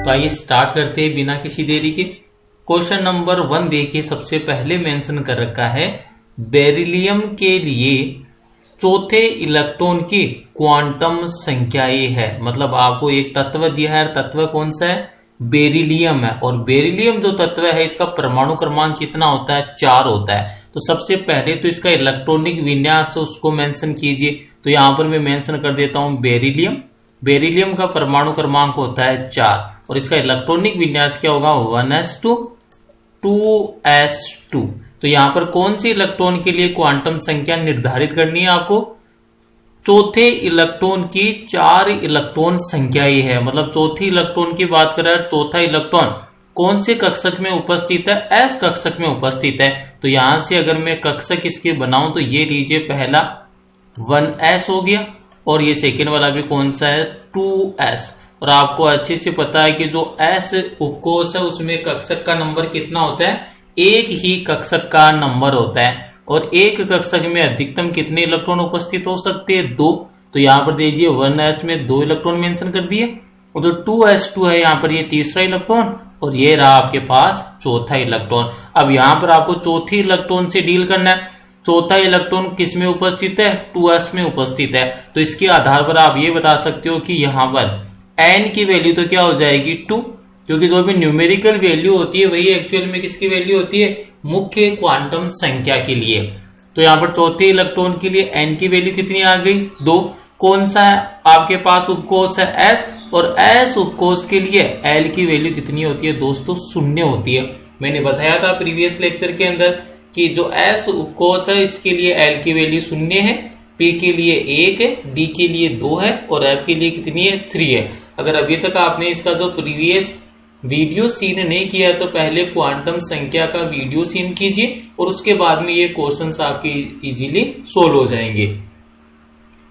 तो आइए स्टार्ट करते हैं बिना किसी देरी के। क्वेश्चन नंबर 1 देखिए, सबसे पहले मेंशन कर रखा है बेरिलियम के लिए चौथे इलेक्ट्रॉन की क्वांटम संख्याएं है। मतलब आपको एक तत्व दिया है, तत्व कौन सा है? बेरिलियम है। और बेरिलियम जो तत्व है इसका परमाणु क्रमांक कितना होता है? 4 होता है। तो सबसे पहले तो इसका इलेक्ट्रॉनिक विन्यास उसको मेंशन कीजिए। तो यहां पर मैं मेंशन कर देता हूं बेरिलियम। बेरिलियम का परमाणु क्रमांक होता है 4 और इसका इलेक्ट्रॉनिक विन्यास क्या होगा? 1s2 2s2। तो यहां पर कौन सी इलेक्ट्रॉन के लिए क्वांटम संख्या निर्धारित करनी है आपको? चौथे इलेक्ट्रॉन की 4 इलेक्ट्रॉन संख्याएं है। मतलब चौथी इलेक्ट्रॉन की बात करें, चौथा इलेक्ट्रॉन कौन से कक्षक में उपस्थित है? एस कक्षक में उपस्थित है। तो यहां से अगर मैं कक्षक इसके बनाऊं तो ये लीजिए, पहला 1s हो गया और ये सेकेंड वाला भी कौन सा है? 2s। और आपको अच्छे से पता है कि जो s उपकोष है उसमें कक्षक का नंबर कितना होता है? एक ही कक्षक का नंबर होता है। और एक कक्षक में अधिकतम कितने इलेक्ट्रॉन उपस्थित हो सकते हैं? 2। तो यहां पर देखिए 1s में 2 इलेक्ट्रॉन मेंशन कर दिए और जो 2s2 है यहां पर ये तीसरा इलेक्ट्रॉन और ये रहा आपके पास चौथा इलेक्ट्रॉन। अब यहां पर आपको चौथी इलेक्ट्रॉन से डील करना है। चौथा इलेक्ट्रॉन किस में उपस्थित है? 2s में उपस्थित है। तो इसके आधार पर आप ये बता सकते हो कि यहां पर n की वैल्यू तो क्या हो जाएगी? 2, क्योंकि जो भी न्यूमेरिकल वैल्यू होती है वही एक्चुअल में किसकी वैल्यू होती है? मुख्य क्वांटम संख्या के लिए। तो यहां पर चौथे इलेक्ट्रॉन के लिए n की वैल्यू कितनी आ गई? 2। कौन सा है आपके पास उपकोष है? s। और s उपकोष के लिए l की वैल्यू कितनी होती है दोस्तों? 0 होती है। मैंने बताया था प्रीवियस लेक्चर के अंदर कि जो s उपकोष है इसके लिए l की वैल्यू 0 है, p के लिए 1 है, d के लिए 2 है और f के लिए कितनी है? 3 है। अगर अभी तक आपने इसका जो प्रीवियस वीडियो सीन नहीं किया तो पहले क्वांटम संख्या का वीडियो सीन कीजिए और उसके बाद में ये क्वेश्चंस आपके इजीली सोल्व हो जाएंगे।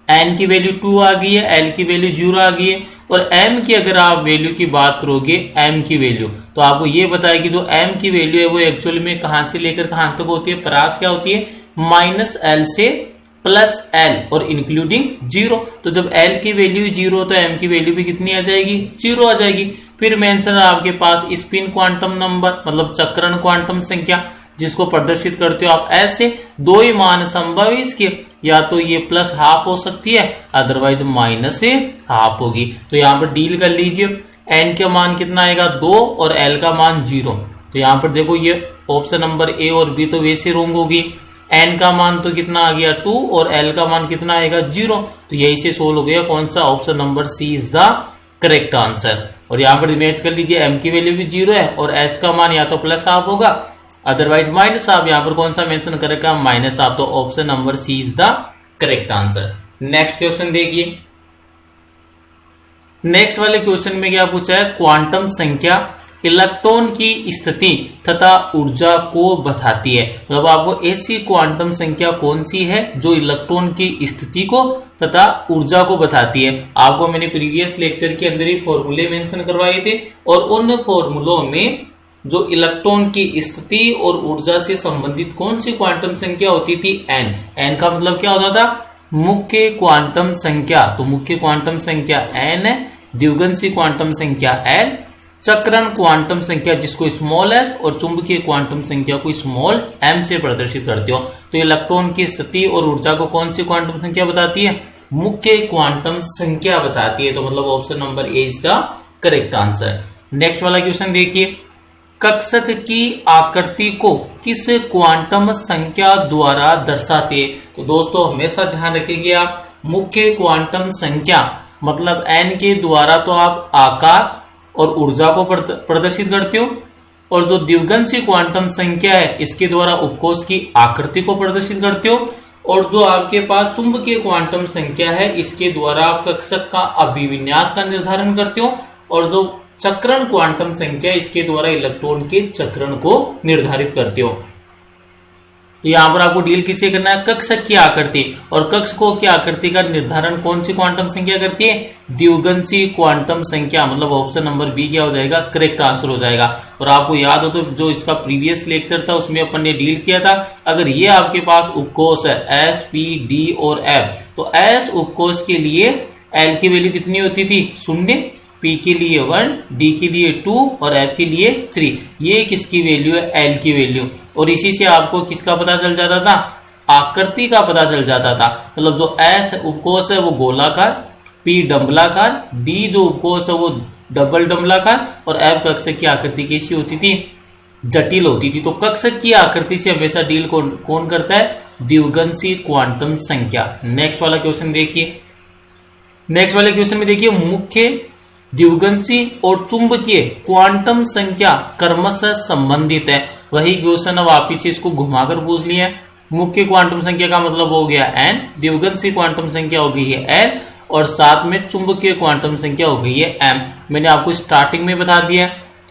n की वैल्यू 2 आ गई है, l की वैल्यू 0 आ गई है और m की अगर आप वैल्यू की बात करोगे, m की वैल्यू, तो आपको ये बताया कि जो m की वैल्यू है वो एक्चुअल में कहां से लेकर कहां तक होती है? परास क्या होती है? -l से +l और इंक्लूडिंग 0। तो जब l की वैल्यू 0 तो m की वैल्यू भी कितनी आ जाएगी? 0 आ जाएगी। फिर मेंशन है आपके पास स्पिन क्वांटम नंबर, मतलब चक्रण क्वांटम संख्या, जिसको प्रदर्शित करते हो आप ऐसे। 2 ही मान संभव है इसके, या तो ये +½ हो सकती है, अदरवाइज -½ होगी। तो यहाँ पर डील कर लीजिए। n का मान कितना आएगा? 2 और l का मान 0। तो यहाँ पर देखो ये ऑप्शन नंबर ए और बी तो वैसे रॉन्ग होगी। n का मान तो कितना आ गया? 2 और l का मान कितना आएगा? 0। तो यही से सोल्व हो गया कौन सा? Option number c is the correct answer. और यहाँ पर मैच कर लीजिए, m की वैल्यू भी 0 है और s का मान या तो +½ होगा अदरवाइज -½। यहाँ पर कौन सा मेंशन करेगा? -½। तो option number c is the correct answer. Next question देखिए। नेक्स्ट वाले क्वेश्चन में क्या पूछा है? क्वांटम संख्या इलेक्ट्रॉन की स्थिति तथा ऊर्जा को बताती है। मतलब आपको ऐसी क्वांटम संख्या कौन सी है जो इलेक्ट्रॉन की स्थिति को तथा ऊर्जा को बताती है? आपको मैंने प्रीवियस लेक्चर के अंदर ही फॉर्मूले मेंशन करवाए थे और उन फॉर्मूलों में जो इलेक्ट्रॉन की स्थिति और ऊर्जा से संबंधित कौन सी क्वांटम संख्या होती थी? n का मतलब क्या होता था? मुख्य क्वांटम संख्या। तो मुख्य क्वांटम संख्या n है, द्विगुणित क्वांटम संख्या l, चक्रण क्वांटम संख्या जिसको स्मॉल s और चुंबकीय क्वांटम संख्या को स्मॉल m से प्रदर्शित करते हो। तो इलेक्ट्रॉन की स्थिति और ऊर्जा को कौन सी क्वांटम संख्या बताती है? मुख्य क्वांटम संख्या बताती है। तो मतलब option number A is the correct answer. Next वाला क्वेश्चन देखिए। कक्षक की आकृति को किस क्वांटम संख्या द्वारा दर्शाते हैं? तो दोस्तों हमेशा ध्यान रखेंगे आप, मुख्य क्वांटम संख्या मतलब n के द्वारा तो आप आकार और ऊर्जा को प्रदर्शित करते हो और जो द्विगुणित क्वांटम संख्या है इसके द्वारा उपकोष की आकृति को प्रदर्शित करते हो और जो आपके पास चुंबकीय क्वांटम संख्या है इसके द्वारा आप कक्षक का अभिविन्यास का निर्धारण करते हो और जो चक्रण क्वांटम संख्या इसके द्वारा इलेक्ट्रॉन के चक्रण को निर्धारित करते हो। तो यहां पर आपको डील किससे करना है? कक्षक की आकृति। और कक्षकों की आकृति का निर्धारण कौन सी क्वांटम संख्या करती है? द्विगुणित क्वांटम संख्या। मतलब ऑप्शन नंबर बी क्या हो जाएगा? करेक्ट आंसर हो जाएगा। और आपको याद हो तो जो इसका प्रीवियस लेक्चर था उसमें अपन ने डील किया था, अगर ये आपके पास उपकोष है एस, पी, डी और एफ, तो एस उपकोष के लिए एल की वैल्यू कितनी होती थी? 0 P के लिए 1, D के लिए 2 और F के लिए 3। ये किसकी वैल्यू है? L की वैल्यू। और इसी से आपको किसका पता चल जाता था? आकृति का पता चल जाता था। मतलब जो S उपकोष है वो गोलाकार, P डंबलाकार, D जो उपकोष है वो डबल डंबलाकार और F कक्षक की आकृति कैसी होती थी? जटिल होती थी। तो कक्षक की आकृति से हमेशा डील कौन करता है? द्विगुणित क्वांटम संख्या। नेक्स्ट वाला क्वेश्चन देखिए। नेक्स्ट वाले क्वेश्चन में देखिए, मुख्य द्विगुणित और चुंबकीय क्वांटम संख्या क्रमशः संबंधित है। वही क्वेश्चन अब वापिस इसको घुमाकर पूछ लिया। मुख्य क्वांटम संख्या का मतलब हो गया n, द्विगुणित क्वांटम संख्या हो गई है l और साथ में चुंबकीय क्वांटम संख्या हो गई है m। मैंने आपको स्टार्टिंग में बता दिया।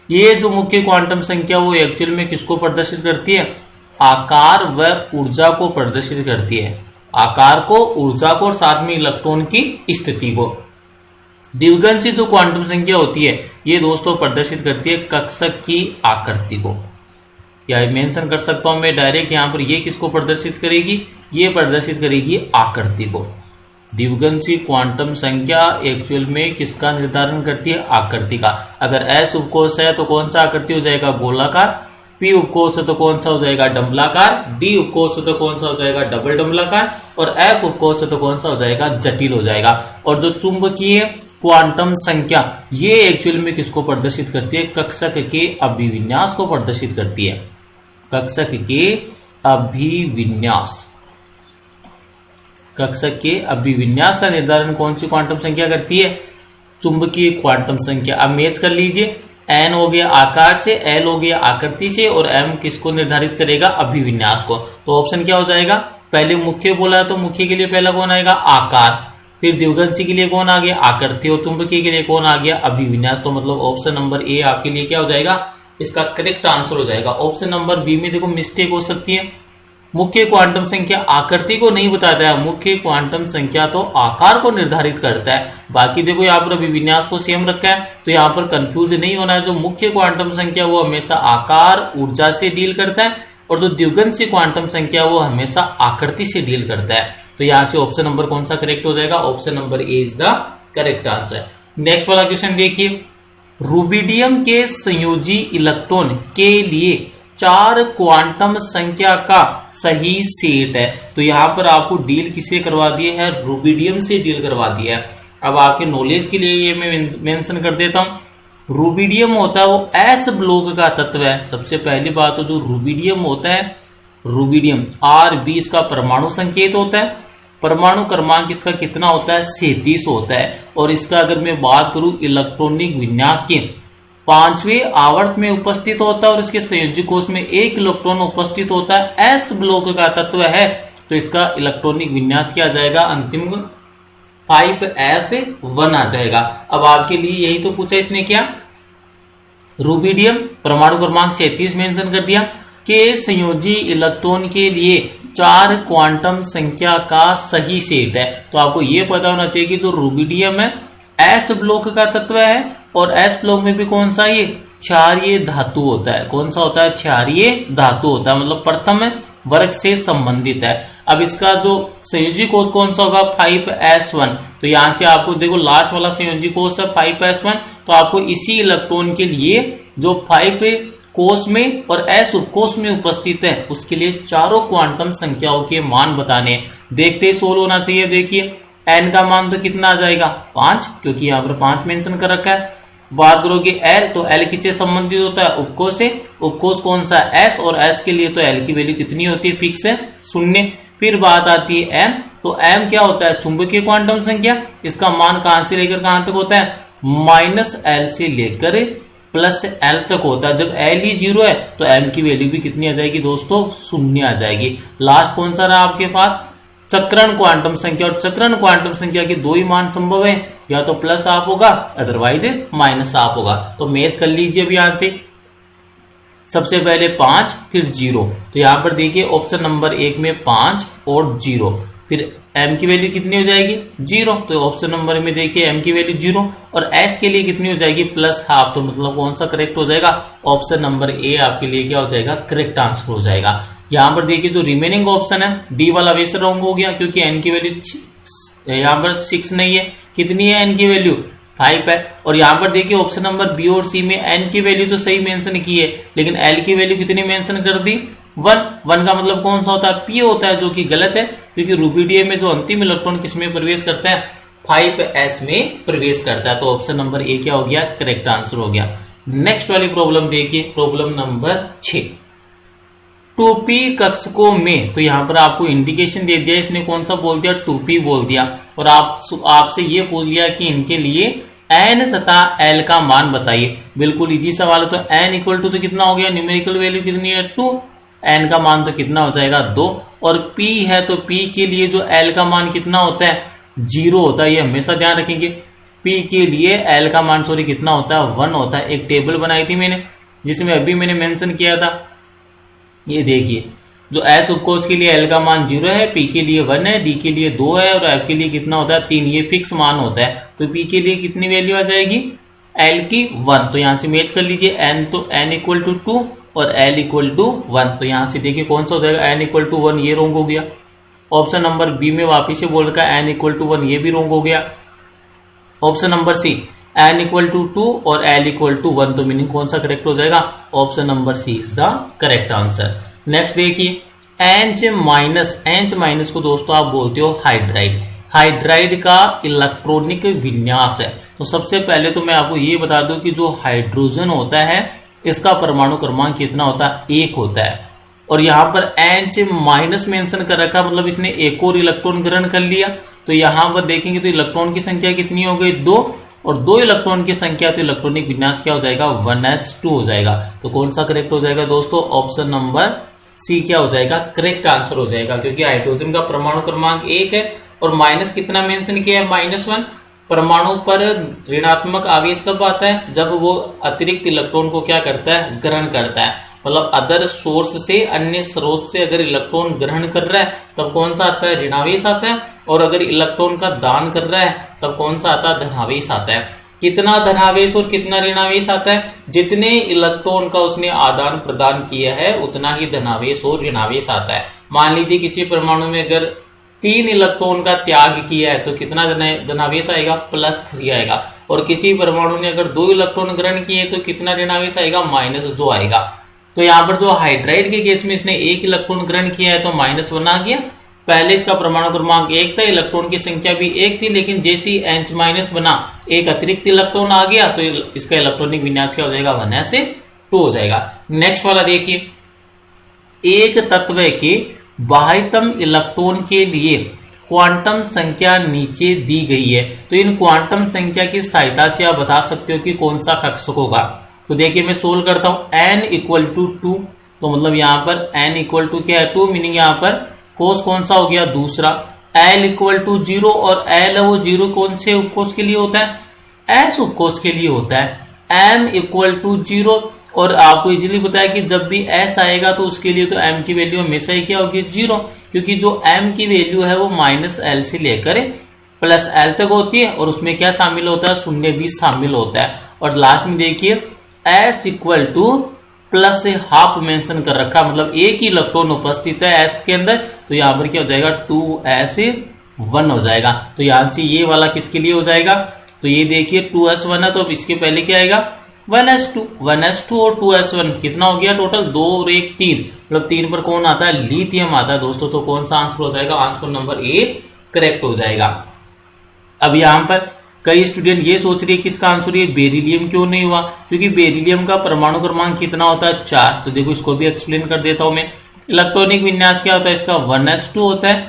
ये जो मुख्य क्वांटम संख्या वो एक्चुअल में किसको प्रदर्शित करती है? आकार व ऊर्जा को प्रदर्शित करती है। आकार को, ऊर्जा को और साथ में इलेक्ट्रॉन की स्थिति को। द्विगुणित जो क्वांटम संख्या होती है ये दोस्तों प्रदर्शित करती है कक्षक की आकृति को। या मेंशन कर सकता हूं मैं डायरेक्ट यहां पर, ये किसको प्रदर्शित करेगी? ये प्रदर्शित करेगी आकृति को। द्विगुणित क्वांटम संख्या एक्चुअल में किसका निर्धारण करती है? आकृति का। अगर S उपकोष है तो कौन सा आकृति हो जाएगा? गोलाकार। P उपकोष है तो कौन सा हो जाएगा? डंबलाकार। D उपकोष है तो कौन सा हो जाएगा? डबल डंबलाकार। और F उपकोष है तो कौन सा हो जाएगा? जटिल हो जाएगा। और जो चुंबकीय क्वांटम संख्या ये एक्चुअल में किसको प्रदर्शित करती है? कक्षक के अभिविन्यास को प्रदर्शित करती है। कक्षक के अभिविन्यास। कक्षक के अभिविन्यास का निर्धारण कौन सी क्वांटम संख्या करती है? चुंबकीय क्वांटम संख्या। अब मैच कर लीजिए, n हो गया आकार से, l हो गया आकृति से और m किसको निर्धारित करेगा? अभिविन्यास को। तो ऑप्शन क्या हो जाएगा? पहले मुख्य बोला तो मुख्य के लिए पहला कौन आएगा? आकार। फिर द्विगुणित के लिए कौन आ गया? आकृति। और चुंबकीय के लिए कौन आ गया? अभिविन्यास। तो मतलब ऑप्शन नंबर ए आपके लिए क्या हो जाएगा? इसका करेक्ट आंसर हो जाएगा। ऑप्शन नंबर बी में देखो मिस्टेक हो सकती है। मुख्य क्वांटम संख्या आकृति को नहीं बताता है, मुख्य क्वांटम संख्या तो आकार को निर्धारित करता है। बाकी देखो यहाँ पर अभिविन्यास को सेम रखा है तो यहाँ पर कंफ्यूज नहीं होना है। जो मुख्य क्वांटम संख्या वो हमेशा आकार ऊर्जा से डील करता है और जो द्विगुणित क्वांटम संख्या वो हमेशा आकृति से डील करता है। तो यहाँ से ऑप्शन नंबर कौन सा करेक्ट हो जाएगा? Option number A is the correct answer. Next वाला क्वेश्चन देखिए, रूबिडियम के संयोजी इलेक्ट्रॉन के लिए 4 क्वांटम संख्या का सही सेट है। तो यहाँ पर आपको डील किसे करवा दिए है? रूबिडियम से डील करवा दिया है। अब आपके नॉलेज के लिए ये मैं मेंशन कर देता हूं। रूबिडियम होता है वो एस ब्लॉक का तत्व है। सबसे पहली बात तो जो रूबिडियम होता है, रूबिडियम R20 का परमाणु संकेत होता है। परमाणु क्रमांक इसका कितना होता है? 37 होता है। और इसका अगर मैं बात करूं इलेक्ट्रॉनिक विन्यास की, 5वें आवर्त में उपस्थित होता है और इसके संयोजी कोष में 1 इलेक्ट्रॉन उपस्थित होता है। एस ब्लॉक का तत्व है तो इसका इलेक्ट्रॉनिक विन्यास क्या आ जाएगा? अंतिम 5s1 आ जाएगा। अब आपके लिए यही तो पूछा इसने क्या? रूबिडियम परमाणु क्रमांक 37 मेंशन कर दिया कि संयोजी इलेक्ट्रॉन के लिए 4 क्वांटम संख्या का सही सेट है। तो आपको यह पता होना चाहिए कि जो रूबिडियम है एस ब्लॉक का तत्व है और एस ब्लॉक में भी कौन सा? ये क्षारीय धातु होता है। कौन सा होता है? क्षारीय धातु होता है, मतलब प्रथम वर्ग से संबंधित है। अब इसका जो संयोजी कोष कौन सा होगा? 5s1। तो यहां से आपको देखो लास्ट वाला संयोजी कोष है 5s1। तो आपको इसी इलेक्ट्रॉन के लिए जो 5 कोष में और s उपकोष में उपस्थित है उसके लिए चारों क्वांटम संख्याओं के मान बताने। देखते ही सोल्व होना चाहिए। देखिए n का मान तो कितना आ जाएगा? 5, क्योंकि यहाँ पर 5 मेंशन कर रखा है। बात करोगे L तो L किससे संबंधित होता है? उपकोष से। उपकोष कौन सा? S। और S के लिए तो L की वैल्यू कितनी होती है? फिक्स है, 0। फिर बात आती है M। तो M क्या होता है? चुंबकीय क्वांटम संख्या। इसका मान कहां से लेकर कहां तक होता है? -L से लेकर +L तक होता है। जब L ही 0 है तो M की वैल्यू भी कितनी आ जाएगी दोस्तों? 0 आ जाएगी। लास्ट कौन सा रहा आपके पास? चक्रण क्वांटम संख्या। और चक्रण क्वांटम संख्या के 2 ही मान संभव है, या तो प्लस आप होगा अदरवाइज माइनस आप होगा। तो मैच कर लीजिए अब यहां से। सबसे पहले 5 फिर 0। तो यहां पर देखिए ऑप्शन नंबर 1 में 5 और 0। फिर m की वैल्यू कितनी हो जाएगी? 0। तो ऑप्शन नंबर में देखिए m की वैल्यू 0 और s के लिए कितनी हो जाएगी? +½ तो मतलब कौन सा करेक्ट हो जाएगा? ऑप्शन नंबर ए आपके लिए क्या हो जाएगा? करेक्ट आंसर हो जाएगा। यहाँ पर देखिए जो रिमेनिंग ऑप्शन है डी वाला वैसे रॉन्ग हो गया क्योंकि n की वैल्यू यहाँ पर 6 नहीं है। कितनी है n की वैल्यू? 5 है। और यहाँ पर देखिए ऑप्शन नंबर बी और सी में n की वैल्यू तो सही मेंशन की है, लेकिन l की वैल्यू कितनी मेंशन कर दी 1 का मतलब कौन सा होता है p होता है, जो कि गलत है क्योंकि रूबिडियम में जो अंतिम इलेक्ट्रॉन किसमें प्रवेश करता है 5s में प्रवेश करता है। तो ऑप्शन नंबर ए क्या हो गया करेक्ट आंसर हो गया। नेक्स्ट वाली प्रॉब्लम देखिए, प्रॉब्लम नंबर 6 2p कक्षकों में, तो यहां पर आपको इंडिकेशन दे दिया, इसने कौन सा बोल दिया 2p बोल दिया, और आपसे ये पूछ लिया कि इनके लिए n तथा l का मान बताइए। बिल्कुल इजी सवाल है। तो n इक्वल टू तो कितना हो गया, न्यूमेरिकल वैल्यू कितनी है 2, n का मान तो कितना हो जाएगा 2, और p है तो p के लिए जो l का मान कितना होता है 0 होता है, ये हमेशा ध्यान रखेंगे। p के लिए l का मान कितना होता है 1 होता है। एक टेबल बनाई थी मैंने जिसमें अभी मैंने मेंशन किया था, ये देखिए जो s उपकोष के लिए l का मान 0 है, p के लिए 1 है, d के लिए 2 है और f के लिए कितना होता है 3, ये फिक्स मान होता है। तो p के लिए कितनी वैल्यू आ जाएगी l की 1, तो यहां से मैच कर लीजिए n, तो n इक्वल टू 2 और l इक्वल टू 1, तो यहां से देखिए कौन सा हो जाएगा n इक्वल टू 1, ये रॉन्ग हो गया। ऑप्शन नंबर बी में वापिस से बोल रखा है n इक्वल टू 1, ये भी रॉन्ग हो गया। Option number c n equal to 2 और l इक्वल टू 1, तो मीनिंग कौन सा करेक्ट हो जाएगा, option number c is the correct answer. Next देखिए H माइनस को दोस्तों आप बोलते हो हाइड्राइड, हाइड्राइड का इलेक्ट्रॉनिक विन्यास है। तो सबसे पहले तो मैं आपको ये बता दूं कि जो हाइड्रोजन होता है इसका परमाणु क्रमांक कितना होता है 1 होता है, और यहाँ पर H माइनस मेंशन कर रखा, मतलब इसने एक और इलेक्ट्रॉन ग्रहण कर लिया। तो यहाँ पर देखेंगे तो इलेक्ट्रॉन की संख्या कितनी हो गई 2, और 2 इलेक्ट्रॉन की संख्या, तो इलेक्ट्रॉनिक विन्यास क्या हो जाएगा 1s2 हो जाएगा। तो कौन सा करेक्ट हो जाएगा दोस्तों, ऑप्शन नंबर सी क्या हो जाएगा करेक्ट आंसर हो जाएगा, क्योंकि हाइड्रोजन का परमाणु क्रमांक 1 है और माइनस कितना मेंशन किया है -1। परमाणु पर ऋणात्मक आवेश कब आता है, जब वो अतिरिक्त इलेक्ट्रॉन को क्या करता है ग्रहण करता है, मतलब अदर सोर्स से, अन्य स्रोत से अगर इलेक्ट्रॉन ग्रहण कर रहा है तब कौन सा आता है ऋणावेश आता है, और अगर इलेक्ट्रॉन का दान कर रहा है तब कौन सा आता है धनावेश आता है। कितना धनावेश और कितना ऋणावेश आता है, जितने इलेक्ट्रॉन का उसने आदान प्रदान किया है उतना ही धनावेश और ऋणावेश आता है। मान लीजिए किसी परमाणु में अगर 3 इलेक्ट्रॉन का त्याग किया है तो कितना धनावेश आएगा +3 आएगा, और किसी परमाणु ने अगर 2 इलेक्ट्रॉन ग्रहण किए तो कितना ऋणावेश आएगा -2 आएगा। तो यहाँ पर जो हाइड्राइड के केस में इसने 1 इलेक्ट्रॉन ग्रहण किया है तो -1 आ गया। पहले इसका परमाणु क्रमांक 1 था, इलेक्ट्रॉन की संख्या भी 1 थी, लेकिन जैसे ही H- बना एक अतिरिक्त इलेक्ट्रॉन आ गया तो इसका इलेक्ट्रॉनिक विन्यास क्या हो जाएगा 1s2 हो जाएगा। नेक्स्ट वाला देखिए, एक तत्व के बाह्यतम इलेक्ट्रॉन के लिए क्वांटम संख्या नीचे दी गई है, तो इन क्वांटम संख्या की सहायता से आप बता सकते हो कि कौन सा कक्षक होगा। तो देखिए मैं सोल्व करता हूं, n इक्वल टू 2, तो मतलब यहाँ पर n इक्वल टू क्या है 2, मीनिंग यहाँ पर कोस कौन सा हो गया दूसरा। l इक्वल टू 0, और l वो 0 कौन से उपकोष के लिए होता है s उपकोष के लिए होता है। m इक्वल टू 0, और आपको इजीली पता है कि जब भी s आएगा तो उसके लिए तो m की वैल्यू हमेशा ही क्या होगी 0, क्योंकि जो m की वैल्यू है वो -l से लेकर +l तक होती है, और उसमें क्या शामिल होता है 0 भी शामिल होता है। और लास्ट में देखिए s इक्वल टू प्लस से हाफ मेंशन कर रखा, मतलब एक ही इलेक्ट्रॉन उपस्थित है s के अंदर, तो यहाँ पर क्या हो जाएगा 2s1 हो जाएगा। तो यहाँ से ये वाला किसके लिए हो जाएगा, तो ये देखिए 2s1 है, तो अब इसके पहले क्या आएगा 1s2 और 2s1 कितना हो गया टोटल 2 और 1 3, मतलब 3 पर कौन आता है लिथियम आता है दोस्तों। तो कौन सा आंसर हो जाएगा, आंसर नंबर ए करेक्ट हो जाएगा। अब यहाँ पर कई स्टूडेंट ये सोच रहे हैं कि इसका आंसर ये बेरिलियम क्यों नहीं हुआ, क्योंकि बेरिलियम का परमाणु क्रमांक कितना होता है 4। तो देखो इसको भी एक्सप्लेन कर देता हूं मैं। इलेक्ट्रॉनिक विन्यास क्या होता है इसका 1s2 होता है,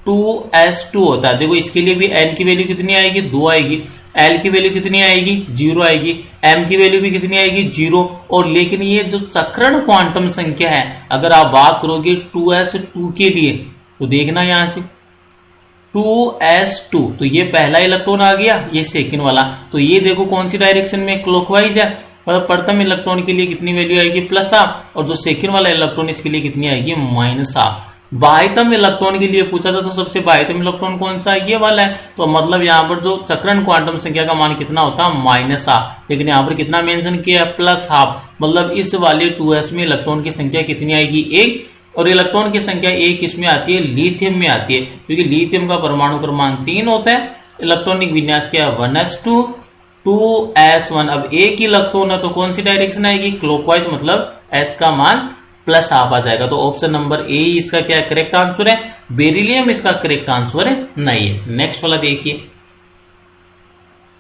2s2 होता है। देखो इसके लिए भी n की वैल्यू कितनी आएगी 2 आएगी, l की वैल्यू कितनी आएगी 0 आएगी, m की वैल्यू भी कितनी आएगी 0। और लेकिन ये जो चक्रण क्वांटम संख्या है, अगर आप बात करोगे 2s2 के लिए, तो देखना यहां से 2s2, तो ये पहला इलेक्ट्रॉन आ गया, ये सेकंड वाला, तो ये देखो कौन सी डायरेक्शन में क्लॉकवाइज है, मतलब प्रथम इलेक्ट्रॉन के लिए कितनी वैल्यू आएगी +1, और जो सेकंड वाला इलेक्ट्रॉन इसके लिए कितनी आएगी -1। बाह्यतम इलेक्ट्रॉन के लिए पूछा था, तो सबसे बाह्यतम इलेक्ट्रॉन कौन सा है, ये वाला है। तो मतलब यहाँ पर जो चक्रण क्वांटम संख्या का मान कितना होता है -1, लेकिन यहाँ पर कितना मेंशन किया है +1, मतलब इस वाले 2s में इलेक्ट्रॉन की संख्या कितनी आएगी 1, और इलेक्ट्रॉन की संख्या 1 किसमें आती है लिथियम में आती है, क्योंकि लिथियम का परमाणु क्रमांक 3 होता है। इलेक्ट्रॉनिक विन्यास क्या है 1s2, 2s1। अब एक ही इलेक्ट्रॉन है तो कौन सी डायरेक्शन आएगी, क्लॉकवाइज, मतलब s का मान प्लस हाफ आ जाएगा। तो ऑप्शन नंबर ए इसका क्या करेक्ट आंसर है। बेरिलियम इसका करेक्ट आंसर है नहीं है। नेक्स्ट वाला देखिए,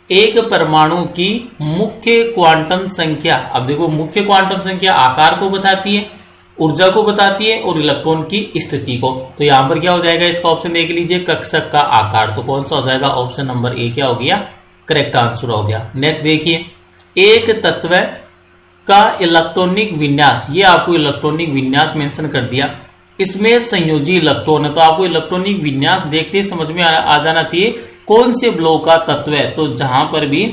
एक परमाणु की मुख्य क्वांटम संख्या। अब देखो मुख्य क्वांटम संख्या आकार को बताती है, ऊर्जा को बताती है और इलेक्ट्रॉन की स्थिति को। तो यहां पर क्या हो जाएगा, इसका ऑप्शन देख लीजिए, कक्षक का आकार। तो कौन सा हो जाएगा, ऑप्शन नंबर ए क्या हो गया, करेक्ट आंसर हो गया। नेक्स्ट देखिए, एक तत्व का इलेक्ट्रॉनिक विन्यास, ये आपको इलेक्ट्रॉनिक विन्यास मेंशन कर दिया, इसमें संयोजी इलेक्ट्रॉन है। तो आपको इलेक्ट्रॉनिक विन्यास देखते ही समझ में आ जाना चाहिए कौन से ब्लॉक का तत्व है। तो जहां पर भी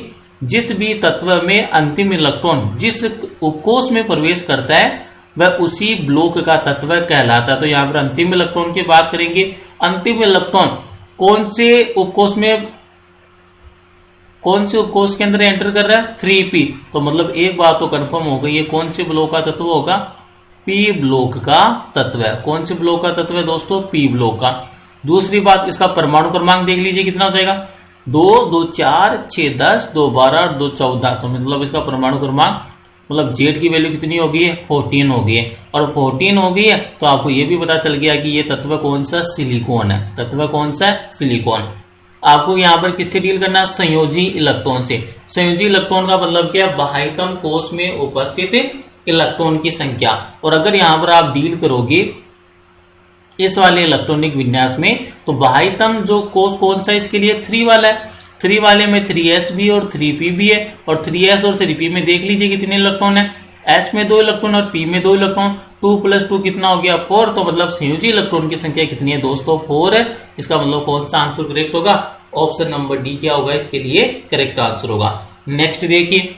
जिस भी तत्व में अंतिम इलेक्ट्रॉन जिस उपकोष में प्रवेश करता है वह उसी ब्लॉक का तत्व कहलाता है। तो यहां पर अंतिम इलेक्ट्रॉन की बात करेंगे, अंतिम इलेक्ट्रॉन कौन से उपकोष में, कौन से उपकोष के अंदर एंटर कर रहा है, 3p। तो मतलब एक बात तो कंफर्म हो गई, ये कौन से ब्लॉक का तत्व होगा, p ब्लॉक का तत्व है। कौन से ब्लॉक का तत्व है दोस्तों, p ब्लॉक का। दूसरी बात, इसका परमाणु क्रमांक देख लीजिए कितना हो जाएगा, 2, 2, 4, 6, 10, 2, 12, 2, 14। तो मतलब इसका परमाणु क्रमांक, मतलब जेड की वैल्यू कितनी हो गई है, 14 हो गई है। और 14 हो गई है तो आपको ये भी पता चल गया कि ये तत्व कौन सा, सिलिकॉन है। तत्व कौन सा है, सिलिकॉन। आपको यहाँ पर किससे डील करना है, संयोजी इलेक्ट्रॉन से। संयोजी इलेक्ट्रॉन का मतलब क्या है, बाह्यतम कोष में उपस्थित इलेक्ट्रॉन की संख्या। और अगर यहाँ पर आप डील करोगे इस वाले इलेक्ट्रॉनिक विन्यास में, तो बाह्यतम जो कोष कौन सा इसके लिए, 3 वाला है। 3 वाले में 3s भी और 3p भी है। और 3s और 3p में देख लीजिए कितने इलेक्ट्रॉन है, s में 2 इलेक्ट्रॉन और p में 2 इलेक्ट्रॉन। 2 + 2 कितना हो गया, 4। तो मतलब संयोजी इलेक्ट्रॉन की संख्या कितनी है दोस्तों, 4 है। इसका मतलब कौन सा आंसर करेक्ट होगा, ऑप्शन नंबर डी क्या होगा इसके लिए करेक्ट आंसर होगा। नेक्स्ट देखिए,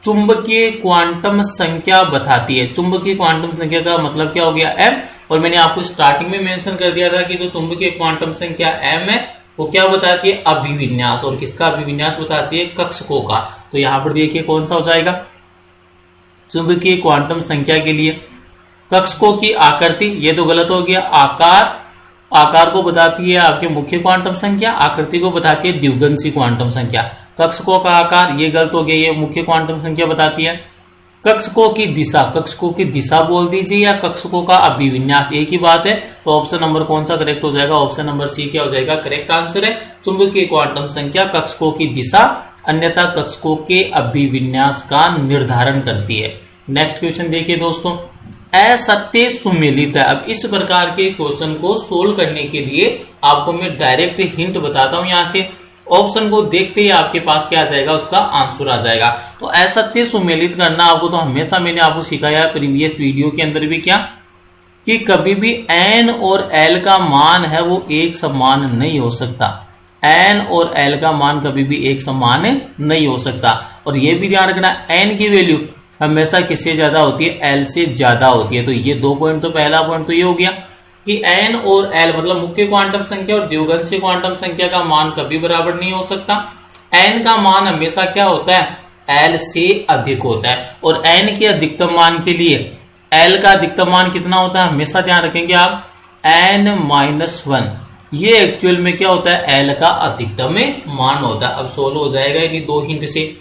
चुंबकीय क्वांटम संख्या बताती है। चुंबकीय क्वांटम संख्या का मतलब क्या हो गया, m। और मैंने आपको स्टार्टिंग में मेंशन कर दिया था कि जो चुंबकीय क्वांटम संख्या m है वो क्या बताती है, अभिविन्यास। और किसका अभिविन्यास बताती है, कक्षकों का। तो यहां पर देखिए कौन सा हो जाएगा, चुंबकीय क्वांटम संख्या के लिए कक्षकों की आकृति, ये तो गलत हो गया। आकार को बताती है आपके मुख्य क्वांटम संख्या, आकृति को बताती है द्विगंशी क्वांटम संख्या। कक्षकों का आकार ये गलत हो गया, ये मुख्य क्वांटम संख्या बताती है। कक्षकों की दिशा, कक्षकों की दिशा बोल दीजिए या कक्षकों का अभिविन्यास, एक ही बात है। तो ऑप्शन नंबर कौन सा करेक्ट हो जाएगा, ऑप्शन नंबर सी क्या हो जाएगा, करेक्ट आंसर है। चुंबकीय क्वांटम संख्या कक्षकों की दिशा अन्यथा कक्षकों के अभिविन्यास का निर्धारण करती है। नेक्स्ट क्वेश्चन देखिए दोस्तों, असत्य सुमेलित है। अब इस प्रकार के क्वेश्चन को सोल्व करने के लिए आपको मैं डायरेक्ट हिंट बताता हूं, यहां से ऑप्शन को देखते ही आपके पास क्या आ जाएगा, उसका आंसर आ जाएगा। तो असत्य सुमेलित करना आपको तो हमेशा मैंने आपको सिखाया प्रीवियस वीडियो के अंदर भी, क्या कि कभी भी n और l का मान है वो एक समान नहीं हो सकता। n और l का मान कभी भी एक समान नहीं हो सकता। और ये भी ध्यान रखना, n की वैल्यू हमेशा किससे ज्यादा होती है, l से ज्यादा होती है। तो ये 2 पॉइंट, तो पहला पॉइंट तो ये हो गया कि n और l मतलब मुख्य क्वांटम संख्या और द्विगंशी क्वांटम संख्या का मान कभी बराबर नहीं हो सकता। n का मान हमेशा क्या होता है, l से अधिक होता है। और n के अधिकतम मान के लिए l का अधिकतम मान कितना होता है, हमेशा ध्यान रखेंगे आप, n-1। ये एक्चुअल में क्या होता है, l का अधिकतम मान होता है। अब सोल्व हो जाएगा इन्हीं 2 हिंट से।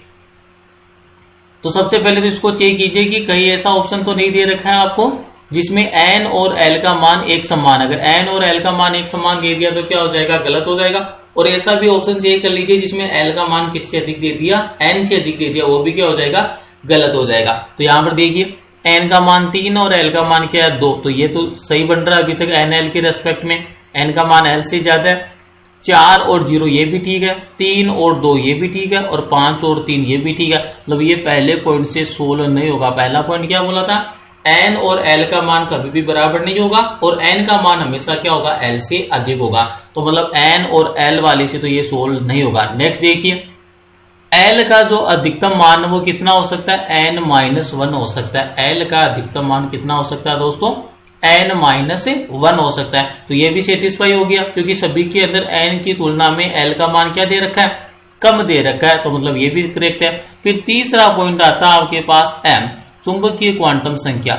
तो सबसे पहले तो इसको चेक कीजिए कि कहीं ऐसा ऑप्शन तो नहीं दे रखा है आपको जिसमें n और l का मान एक समान। अगर n और l का मान एक समान दे दिया तो क्या हो जाएगा, गलत हो जाएगा। और ऐसा भी ऑप्शन चेक कर लीजिए जिसमें l का मान किससे अधिक दे दिया, n से अधिक दे दिया, वो भी क्या हो जाएगा, गलत हो जाएगा। तो यहां पर देखिए n का मान 3 और l का मान क्या है, 2। तो ये तो सही बन रहा है अभी तक n l के रेस्पेक्ट में। n का मान l से ज्यादा है। 4 और 0 ये भी ठीक है, 3 और 2 ये भी ठीक है, और 5 और 3 ये भी ठीक है। मतलब ये पहले पॉइंट से सोल्व नहीं होगा। पहला पॉइंट क्या बोला था, n और l का मान कभी भी बराबर नहीं होगा और n का मान हमेशा क्या होगा, l से अधिक होगा। तो मतलब n और l वाले से तो ये सोल्व नहीं होगा। नेक्स्ट देखिए, l का जो अधिकतम मान है वो कितना हो सकता है, n-1 हो सकता है। l का अधिकतम मान कितना हो सकता है दोस्तों, n-1 हो सकता है। तो ये भी सेटिस्फाई हो गया क्योंकि सभी के अंदर n की तुलना में l का मान क्या दे रखा है, कम दे रखा है। तो मतलब ये भी करेक्ट है। फिर तीसरा पॉइंट आता है आपके पास m, चुंबकीय क्वांटम संख्या।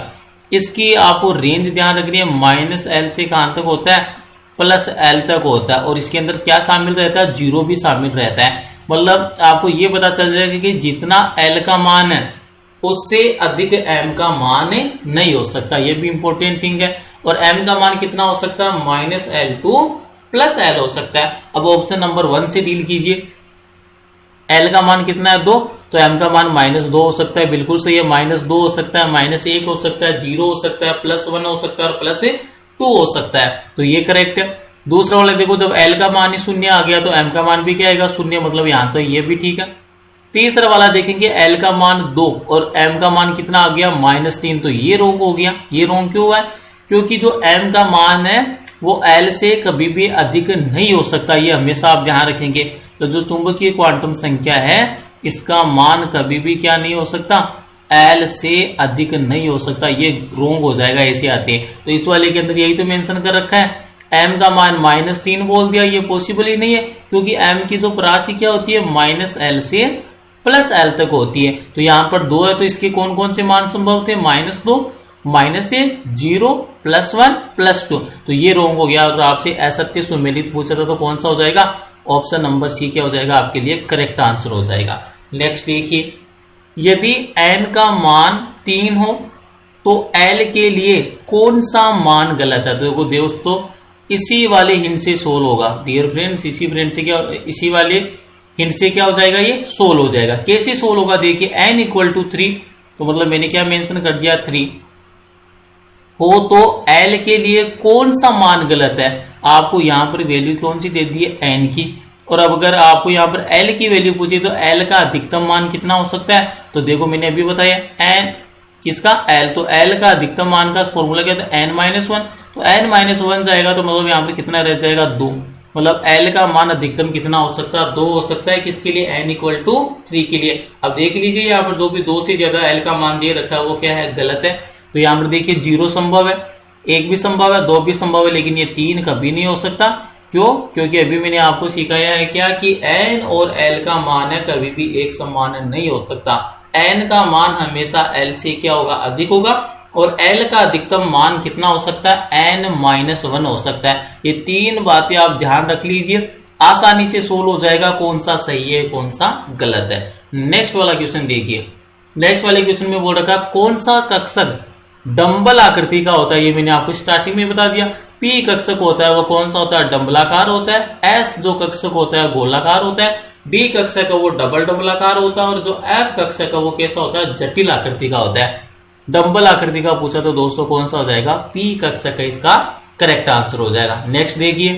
इसकी आपको रेंज ध्यान रखनी है, -l से कहां तक होता है, +l तक होता है। और इसके अंदर क्या शामिल रहता है, 0 भी शामिल रहता है। मतलब आपको ये पता चल जाएगा कि जितना L का मान है उससे अधिक M का मान नहीं हो सकता, ये भी इंपॉर्टेंट थिंग है। और M का मान कितना हो सकता है, -L2 प्लस L हो सकता है। अब ऑप्शन नंबर 1 से डील कीजिए। L का मान कितना है 2, तो M का मान -2 हो सकता है, बिल्कुल सही है। -2 हो सकता है, -1 हो सकता है, 0 हो सकता है, +1 हो सकता है और +2 हो सकता है, तो ये करेक्ट है। दूसरा वाला देखो, जब L का मान ही 0 आ गया तो M का मान भी क्या आएगा 0, मतलब यहां तो ये भी ठीक है। तीसरा वाला देखेंगे L का मान 2 और M का मान कितना आ गया -3, तो ये रॉन्ग हो गया। ये रॉन्ग क्यों हुआ है, क्योंकि जो M का मान है वो L से कभी भी अधिक नहीं हो सकता, ये हमेशा आप ध्यान रखेंगे। तो जो चुंबकीय क्वांटम संख्या है इसका मान कभी भी क्या नहीं हो सकता, L से अधिक नहीं हो सकता, ये रॉन्ग हो जाएगा ऐसे आते हैं। तो इस वाले के अंदर यही तो मेंशन कर रखा है, M का मान -3 बोल दिया, ये पॉसिबल ही नहीं है, क्योंकि M की जो राशि क्या होती है -L से +L तक होती है। तो यहां पर 2 है, तो इसके कौन कौन से मान संभव थे, -2, -1, 0, +1, +2, तो ये रॉन्ग हो गया। अगर आपसे असत्य सुमेलित पूछा था तो कौन सा हो जाएगा, ऑप्शन नंबर सी क्या हो जाएगा आपके लिए करेक्ट आंसर हो जाएगा। नेक्स्ट देखिए, यदि n का मान 3 हो तो L के लिए कौन सा मान गलत है। तो देखो दोस्तों, इसी वाले हिंट से सोल्व होगा डियर फ्रेंड्स, इसी वाले हिंट से क्या हो जाएगा, ये सोल्व हो जाएगा। कैसे सोल्व होगा, देखिए n = 3, तो मतलब मैंने क्या मेंशन कर दिया 3 हो तो L के लिए कौन सा मान गलत है। आपको यहां पर वैल्यू कौन सी दे दी है, n की, और अब अगर आपको यहां पर L की वैल्यू पूछी तो L का अधिकतम मान कितना हो सकता है। तो देखो मैंने अभी बताया n किसका, L, तो L का अधिकतम मान का फॉर्मूला क्या था, n-1, तो n-1 जाएगा तो मतलब यहाँ पे कितना रह जाएगा 2, मतलब L का मान अधिकतम कितना हो सकता है, 2 हो सकता है। किसके लिए, n = 3 के लिए। अब देख लीजिए यहाँ पर जो भी 2 से ज्यादा L का मान दे रखा है वो क्या है, गलत है। तो यहाँ पर देखिए 0 संभव है, 1 भी संभव है, 2 भी संभव है, लेकिन ये 3 कभी नहीं हो सकता। क्यों, क्योंकि अभी मैंने आपको सिखाया है क्या कि n और L का मान है कभी भी एक समान नहीं हो सकता। n का मान हमेशा L से क्या होगा, अधिक होगा, और L का अधिकतम मान कितना हो सकता है, n-1 हो सकता है। ये 3 बातें आप ध्यान रख लीजिए, आसानी से सोल्व हो जाएगा कौन सा सही है कौन सा गलत है। नेक्स्ट वाला क्वेश्चन देखिए, नेक्स्ट वाले क्वेश्चन में बोल रखा कौन सा कक्षक डंबल आकृति का होता है। ये मैंने आपको स्टार्टिंग में बता दिया। P कक्षक होता है वो कौन सा होता है, डंबलाकार होता है। S जो कक्षक होता है गोलाकार होता है। D कक्षक है वो डबल डंबलाकार होता है, और जो F कक्षक है वो कैसा होता है, जटिल आकृति का होता है। डंबल आकृति का पूछा तो दोस्तों कौन सा हो जाएगा, P कक्षक है इसका करेक्ट आंसर हो जाएगा। नेक्स्ट देखिए,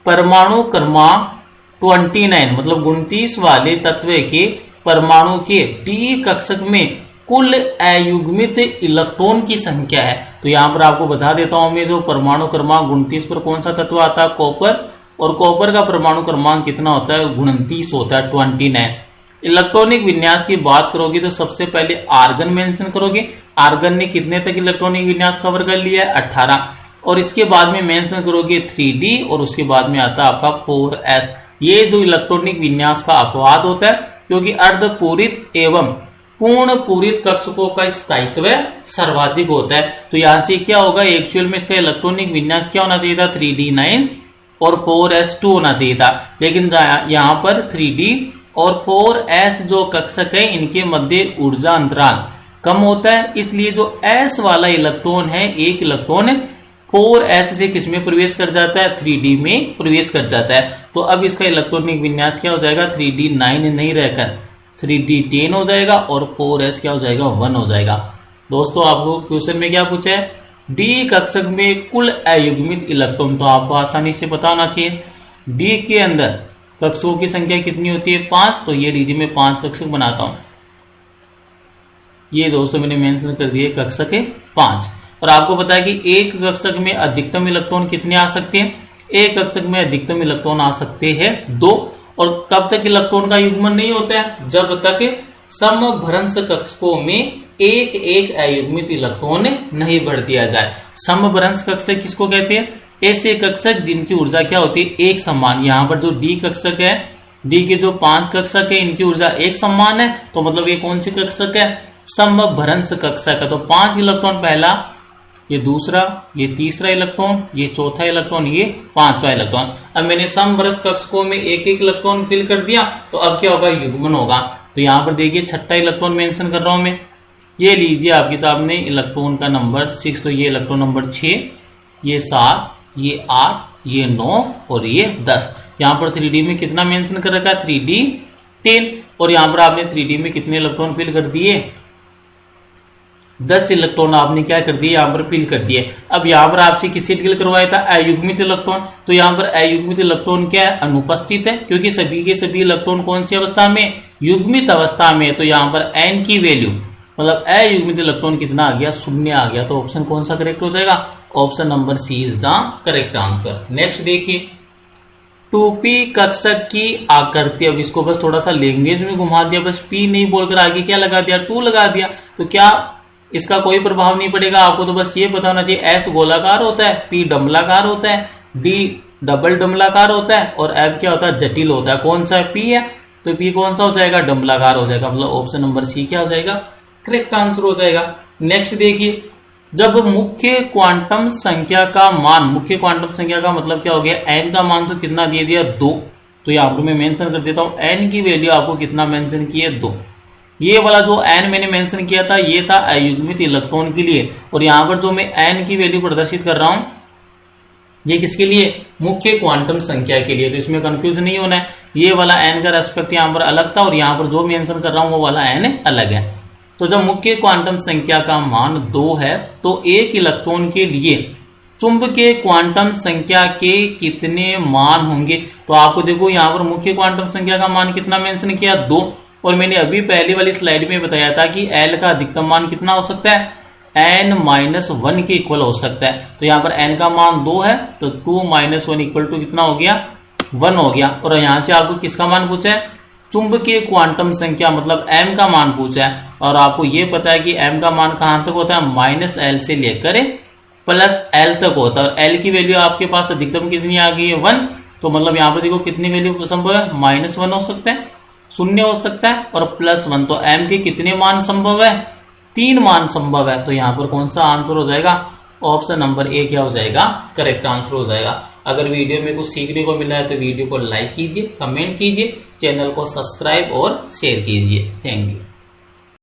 परमाणु क्रमांक 29 मतलब 29 वाले तत्व के परमाणु के D कक्षक में कुल अयुग्मित इलेक्ट्रॉन की संख्या है। तो यहां पर आपको बता देता हूं मैं, जो परमाणु क्रमांक 29 पर कौन सा तत्व आता है, कॉपर, और कॉपर का परमाणु क्रमांक कितना होता है, 29 होता है, 29। इलेक्ट्रॉनिक विन्यास की बात करोगे तो सबसे पहले आर्गन मेंशन करोगे। आर्गन ने कितने तक इलेक्ट्रॉनिक विन्यास कवर कर लिया है, 18, और इसके बाद में मेंशन करोगे 3D, और उसके बाद में आता है आपका 4s। ये जो इलेक्ट्रॉनिक विन्यास का अपवाद होता है, क्योंकि अर्धपूरित एवं पूर्ण पूरित कक्षकों का स्थायित्व सर्वाधिक होता है। तो यहां से क्या होगा, एक्चुअल में इसका इलेक्ट्रॉनिक विन्यास क्या होना चाहिए था, 3D9 और 4s2 होना चाहिए था, लेकिन यहाँ पर 3D और 4s जो कक्षक है इनके मध्य ऊर्जा अंतराल कम होता है, इसलिए जो s वाला इलेक्ट्रॉन है, एक इलेक्ट्रॉन 4s से किसमें प्रवेश कर जाता है, 3D में प्रवेश कर जाता है। तो अब इसका इलेक्ट्रॉनिक विन्यास क्या हो जाएगा, 3D9 नहीं रहकर 3D10 हो जाएगा, और 4s क्या हो जाएगा, 1 हो जाएगा। दोस्तों आपको क्वेश्चन में क्या पूछा है, D कक्षक में कुल अयुग्मित इलेक्ट्रॉन, तो आपको आसानी से पता होना चाहिए D के अंदर कक्षकों की संख्या कितनी होती है, 5। तो ये लीजिए मैं 5 कक्षक बनाता हूं। ये दोस्तों मैंने मेंशन कर दिए कक्षक है 5, और आपको पता है कि एक कक्षक में अधिकतम इलेक्ट्रॉन कितने आ सकते हैं, एक कक्षक में अधिकतम इलेक्ट्रॉन आ सकते हैं 2। और कब तक इलेक्ट्रॉन का युग्मन नहीं होता है, जब तक समभ्रंश कक्षकों में एक एक अयुग्मित इलेक्ट्रॉन नहीं भर दिया जाए। समभ्रंश कक्षक किसको कहते हैं, ऐसे कक्षक जिनकी ऊर्जा क्या होती है, एक समान। यहाँ पर जो D कक्षक है, D के जो 5 कक्षक है इनकी ऊर्जा एक समान है, तो मतलब ये कौन सी कक्षक है, समभ्रंश कक्षक है। तो 5 इलेक्ट्रॉन पहला ये दूसरा, ये तीसरा इलेक्ट्रॉन, ये चौथा इलेक्ट्रॉन, ये पांचवा इलेक्ट्रॉन। अब मैंने समवर्ष कक्ष को में एक एक इलेक्ट्रॉन फिल कर दिया, तो अब क्या होगा, युग्मन होगा। तो यहां पर देखिए छठा इलेक्ट्रॉन मेंशन कर रहा हूं मैं। ये लीजिए आपके सामने इलेक्ट्रॉन का नंबर 6, तो ये इलेक्ट्रॉन नंबर 6, ये 7, ये 8, ये 9 और ये 10। यहाँ पर 3D में कितना मेंशन कर रखा है, 3D 10। और यहाँ पर आपने 3D में कितने इलेक्ट्रॉन फिल कर दिए, 10 इलेक्ट्रॉन आपने क्या कर दिए, यहाँ पर फिल कर दिए। अब यहाँ पर आपसे किससे डील करवाया था, अयुग्मित इलेक्ट्रॉन। तो यहाँ पर अयुग्मित इलेक्ट्रॉन क्या है, अनुपस्थित है, क्योंकि सभी के सभी इलेक्ट्रॉन कौन सी अवस्था में, युग्मित अवस्था में। तो यहाँ पर n की वैल्यू मतलब अयुग्मित इलेक्ट्रॉन कितना आ गया, 0 आ गया। तो ऑप्शन कौन सा करेक्ट हो जाएगा, option number c is the correct answer. Next देखिए, 2p कक्षक की आकृति। अब इसको बस थोड़ा सा लैंग्वेज में घुमा दिया, बस p नहीं बोलकर आगे क्या लगा दिया, 2 लगा दिया। तो क्या इसका कोई प्रभाव नहीं पड़ेगा, आपको तो बस ये पता होना चाहिए, s गोलाकार होता है, p डमलाकार होता है, d डबल डमलाकार होता है और f क्या होता है, जटिल होता है। कौन सा है, p है, तो p कौन सा हो जाएगा, डमलाकार हो जाएगा। मतलब ऑप्शन नंबर सी क्या हो जाएगा, करेक्ट आंसर हो जाएगा। नेक्स्ट देखिए, जब मुख्य क्वांटम संख्या का मान, मुख्य क्वांटम संख्या का मतलब क्या हो गया, n का मान तो कितना दे दिया, 2। तो यहाँ पर मैं मेंशन कर देता हूँ, n की वैल्यू आपको कितना मेंशन किया, 2। ये वाला जो n मैंने मेंशन किया था, ये था अयुग्मित इलेक्ट्रॉन के लिए। और यहाँ पर जो मैं n की वैल्यू प्रदर्शित कर रहा हूँ, ये किसके लिए, मुख्य क्वांटम संख्या के लिए। तो इसमें कंफ्यूज नहीं होना है, ये वाला n का रेस्पेक्ट यहाँ पर अलग था और यहाँ पर जो मेंशन कर रहा हूँ वो वाला n अलग है। तो जब मुख्य क्वांटम संख्या का मान 2 है, तो एक इलेक्ट्रॉन के लिए चुंबकीय क्वांटम संख्या के कितने मान होंगे। तो आपको देखो यहाँ पर मुख्य क्वांटम संख्या का मान कितना मेंशन किया, 2। और मैंने अभी पहली वाली स्लाइड में बताया था कि L का अधिकतम मान कितना हो सकता है, n-1 के इक्वल हो सकता है। तो यहाँ पर n का मान 2 है, तो 2 - 1 इक्वल टू कितना हो गया, 1 हो गया। और यहाँ से आपको किसका मान पूछा है, चुंबकीय क्वांटम संख्या मतलब m का मान पूछा है। और आपको ये पता है कि m का मान कहां तक होता है, -l से लेकर +l तक होता है। और l की वैल्यू आपके पास अधिकतम कितनी आ गई है, 1। तो मतलब यहाँ पर देखो कितनी वैल्यू संभव है, -1 हो सकता है, 0 हो सकता है और +1। तो m के कितने मान संभव है, 3 मान संभव है। तो यहाँ पर कौन सा आंसर हो जाएगा, ऑप्शन नंबर ए क्या हो जाएगा, करेक्ट आंसर हो जाएगा। अगर वीडियो में कुछ सीखने को मिला है तो वीडियो को लाइक कीजिए, कमेंट कीजिए, चैनल को सब्सक्राइब और शेयर कीजिए। Thank you.